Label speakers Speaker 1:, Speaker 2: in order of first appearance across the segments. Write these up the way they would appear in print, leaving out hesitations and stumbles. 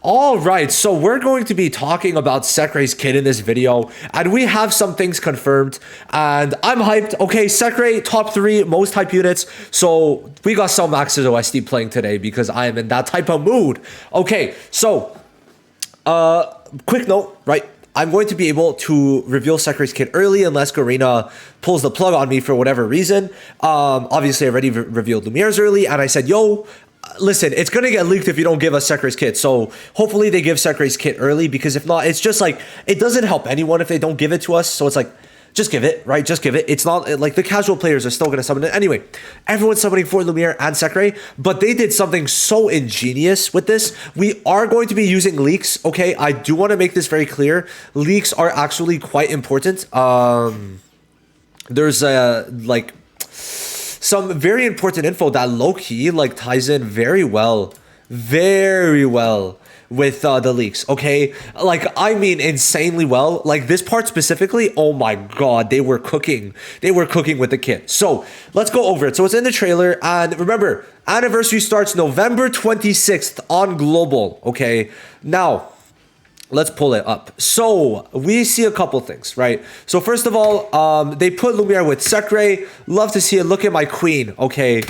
Speaker 1: All right, so we're going to be talking about SECRE's kit in this video, and we have some things confirmed, and I'm hyped. Okay, SECRE, top 3 most hype units, so we got some Max's OSD playing today because I am in that type of mood. Okay, so, quick note, right? I'm going to be able to reveal SECRE's kit early unless Garena pulls the plug on me for whatever reason. Obviously, I already revealed Lumiere's early, and I said, yo, listen, it's going to get leaked if you don't give us SECRE's kit. So hopefully they give SECRE's kit early, because if not, it's just like, it doesn't help anyone if they don't give it to us. So it's like, just give it, right? Just give it. It's not like the casual players are still going to summon it. Anyway, everyone's summoning for Lumiere and SECRE, but they did something so ingenious with this. We are going to be using leaks. Okay. I do want to make this very clear. Leaks are actually quite important. There's like some very important info that low-key like ties in very well with the leaks. Okay, like I mean insanely well. Like this part specifically, oh my god, they were cooking with the kit. So let's go over it. So it's in the trailer, and remember, anniversary starts November 26th on global. Okay, now let's pull it up. So we see a couple things, right? So first of all, they put Lumiere with SECRE. Love to see it. Look at my queen. Okay,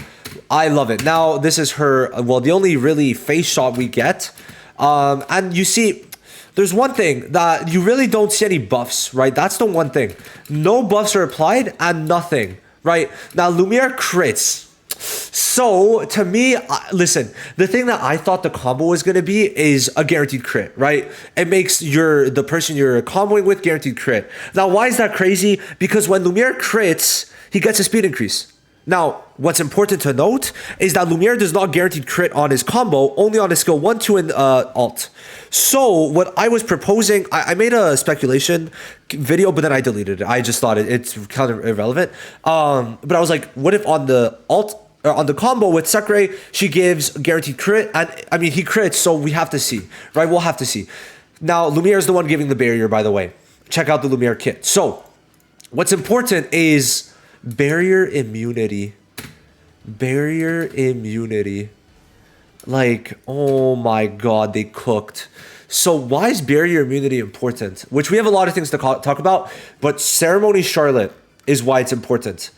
Speaker 1: I love it. Now this is her, well, the only really face shot we get. And you see, there's one thing that you really don't see any buffs, right? That's the one thing. No buffs are applied and nothing, right? Now Lumiere crits. So to me, listen, the thing that I thought the combo was going to be is a guaranteed crit, right? It makes the person you're comboing with guaranteed crit. Now, why is that crazy? Because when Lumiere crits, he gets a speed increase. Now, what's important to note is that Lumiere does not guaranteed crit on his combo, only on his skill 1, 2, and alt. So what I was proposing, I made a speculation video, but then I deleted it. I just thought it's kind of irrelevant. But I was like, what if on the alt, on the combo with SECRE, she gives guaranteed crit? And I mean, he crits, so we have to see, right? We'll have to see. Now, Lumiere is the one giving the barrier, by the way. Check out the Lumiere kit. So what's important is barrier immunity. Like, oh my god, they cooked. So why is barrier immunity important? Which we have a lot of things to talk about, but Ceremony Charlotte is why it's important.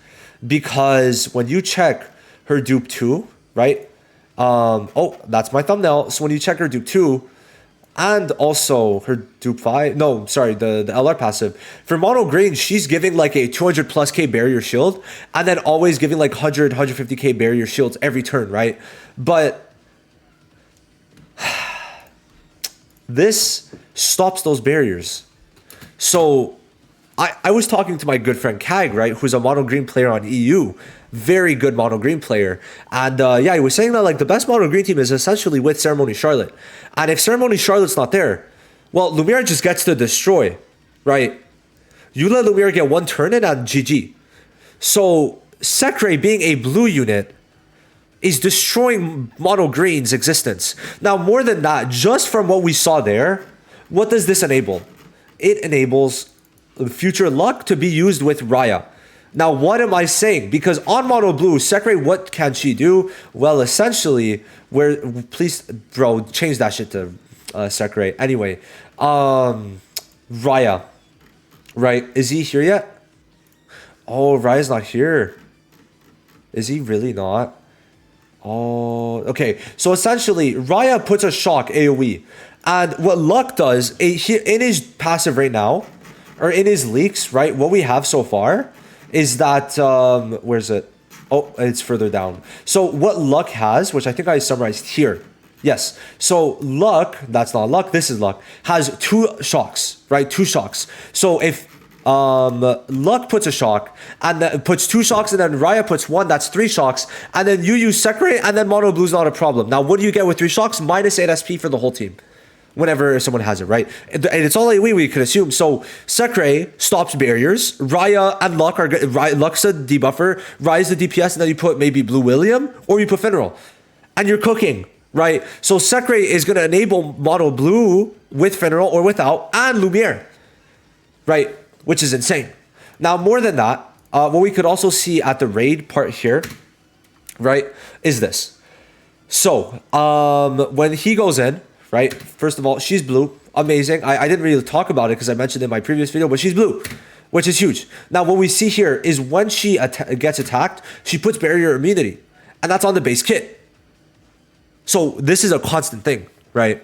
Speaker 1: Because when you check her dupe 2, right? Oh, that's my thumbnail. So when you check her dupe 2, and also her dupe 5, no, sorry, the LR passive. For mono green, she's giving like a 200 plus K barrier shield, and then always giving like 100, 150K barrier shields every turn, right? But this stops those barriers. So I was talking to my good friend Kag, right, who's a mono green player on EU. Very good mono green player. And yeah, he was saying that like the best mono green team is essentially with Ceremony Charlotte. And if Ceremony Charlotte's not there, well, Lumiere just gets to destroy, right? You let Lumiere get one turn in and GG. So SECRE, being a blue unit, is destroying mono green's existence. Now, more than that, just from what we saw there, what does this enable? It enables future luck to be used with Raya. Now, what am I saying? Because on mono blue, SECRE, what can she do? Well, essentially, please, bro, change that shit to SECRE. Anyway, Raya, right? Is he here yet? Oh, Raya's not here. Is he really not? Oh, okay. So essentially, Raya puts a shock AoE. And what Luck does, in his passive right now, or in his leaks, right, what we have so far is that, where's it? Oh, it's further down. So what Luck has, which I think I summarized here. Yes. So Luck, that's not Luck, this is Luck, has 2 shocks, right? 2 shocks. So if Luck puts a shock and then puts 2 shocks, and then Raya puts 1, that's 3 shocks, and then you use SECRE, and then mono blue's not a problem. Now, what do you get with 3 shocks? Minus 8 SP for the whole team whenever someone has it, right? And it's all AoE, we could assume. So SECRE stops barriers. Raya and Luck are good. Luck's a debuffer, Raya's the DPS, and then you put maybe Blue William or you put Finral, and you're cooking, right? So SECRE is going to enable mono blue with Finral or without, and Lumiere, right? Which is insane. Now, more than that, what we could also see at the raid part here, right, is this. So when he goes in, right? First of all, she's blue. Amazing. I didn't really talk about it because I mentioned it in my previous video, but she's blue, which is huge. Now, what we see here is when she gets attacked, she puts barrier immunity, and that's on the base kit. So this is a constant thing, right?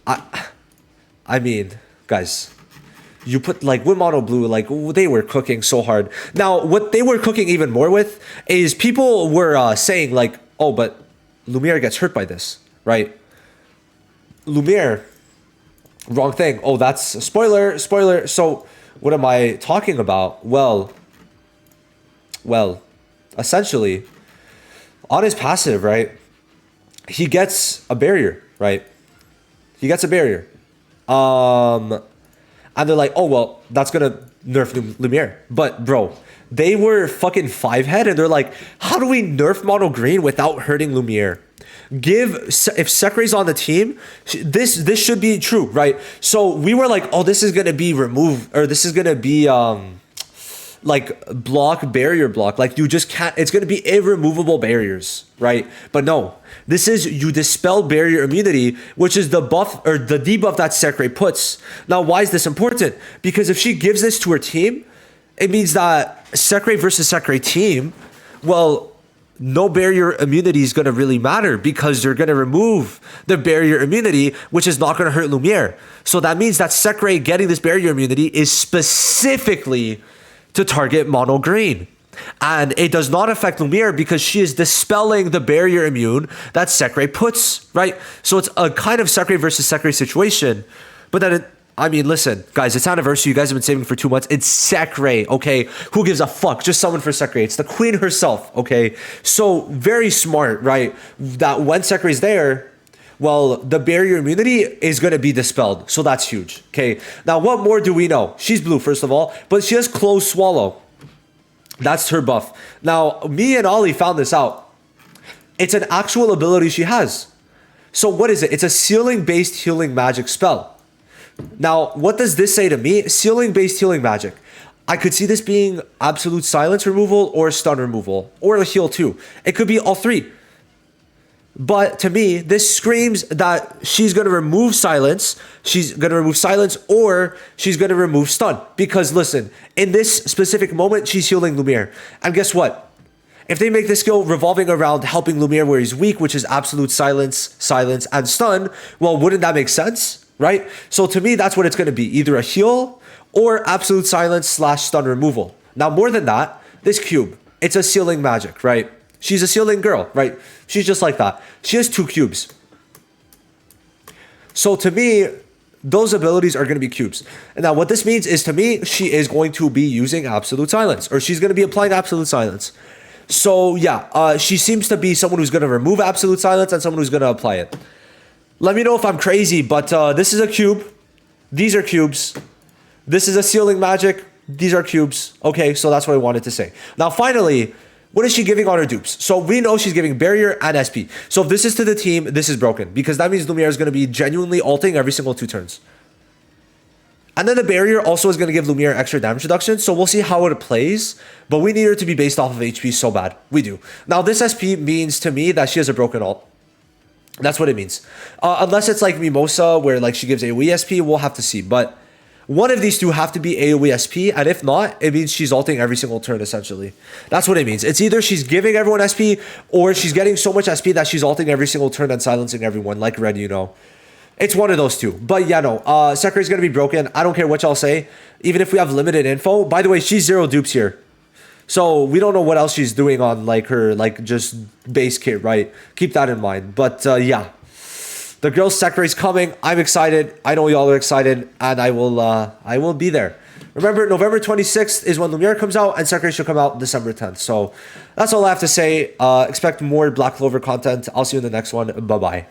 Speaker 1: I mean, guys, you put like with mono blue, like they were cooking so hard. Now, what they were cooking even more with is people were saying like, oh, but Lumiere gets hurt by this, right? Lumiere, wrong thing. Oh, that's a spoiler. So what am I talking about? Well, essentially, on his passive, right, he gets a barrier, right? He gets a barrier. And they're like, oh, well, that's going to nerf Lumiere. But, bro, they were fucking 5-head, and they're like, how do we nerf mono green without hurting Lumiere? If SECRE's on the team, this should be true, right? So we were like, oh, this is going to be removed, or this is going to be like barrier block. Like you just can't, it's going to be irremovable barriers, right? But no, this is you dispel barrier immunity, which is the buff or the debuff that SECRE puts. Now, why is this important? Because if she gives this to her team, it means that SECRE versus SECRE team, well, no barrier immunity is going to really matter because they're going to remove the barrier immunity, which is not going to hurt Lumiere. So that means that SECRE getting this barrier immunity is specifically to target mono green. And it does not affect Lumiere because she is dispelling the barrier immune that SECRE puts, right? So it's a kind of SECRE versus SECRE situation. But then, I mean, listen, guys, it's anniversary. You guys have been saving for 2 months. It's SECRE, okay? Who gives a fuck? Just summon for SECRE. It's the queen herself, okay? So very smart, right? That when SECRE is there, well, the barrier immunity is going to be dispelled. So that's huge, okay? Now, what more do we know? She's blue, first of all, but she has Close Swallow. That's her buff. Now, me and Ollie found this out. It's an actual ability she has. So what is it? It's a ceiling-based healing magic spell. Now, what does this say to me? Ceiling-based healing magic. I could see this being absolute silence removal or stun removal or a heal too. It could be all three. But to me, this screams that she's going to remove silence. She's going to remove silence or she's going to remove stun. Because listen, in this specific moment, she's healing Lumiere. And guess what? If they make this skill revolving around helping Lumiere where he's weak, which is absolute silence, and stun, well, wouldn't that make sense? Right? So to me, that's what it's going to be. Either a heal or absolute silence / stun removal. Now, more than that, this cube, it's a sealing magic, right? She's a sealing girl, right? She's just like that. She has 2 cubes. So to me, those abilities are going to be cubes. And now what this means is to me, she is going to be using absolute silence, or she's going to be applying absolute silence. So yeah, she seems to be someone who's going to remove absolute silence and someone who's going to apply it. Let me know if I'm crazy, but this is a cube. These are cubes. This is a sealing magic. These are cubes. Okay, so that's what I wanted to say. Now, finally, what is she giving on her dupes? So we know she's giving barrier and SP. So if this is to the team, this is broken because that means Lumiere is going to be genuinely ulting every single 2 turns. And then the barrier also is going to give Lumiere extra damage reduction. So we'll see how it plays, but we need her to be based off of HP so bad. We do. Now this SP means to me that she has a broken ult. That's what it means. Unless it's like Mimosa where like she gives AoE SP, we'll have to see. But one of these two have to be AoE SP, and if not, it means she's ulting every single turn, essentially. That's what it means. It's either she's giving everyone SP, or she's getting so much SP that she's ulting every single turn and silencing everyone, like Red, you know. It's one of those two. But yeah, no, SECRE is going to be broken. I don't care what y'all say, even if we have limited info. By the way, she's 0 dupes here. So we don't know what else she's doing on like her, like just base kit, right? Keep that in mind. But yeah. The girls' SECRE is coming. I'm excited. I know y'all are excited, and I will be there. Remember, November 26th is when Lumiere comes out, and SECRE should come out December 10th. So that's all I have to say. Expect more Black Clover content. I'll see you in the next one. Bye-bye.